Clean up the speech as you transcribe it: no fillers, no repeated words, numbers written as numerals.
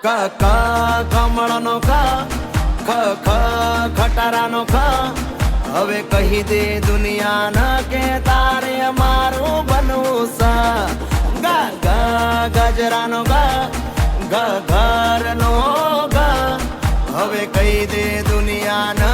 ક ક કમળનો ક ખ ખ ખટારાનો ખ હવે કહી દે દુનિયાના કે તારે મારું બનવું સ ગ ગ ગજરાનો ગ ગ ઘરનો ગ હવે કહી દે દુનિયાના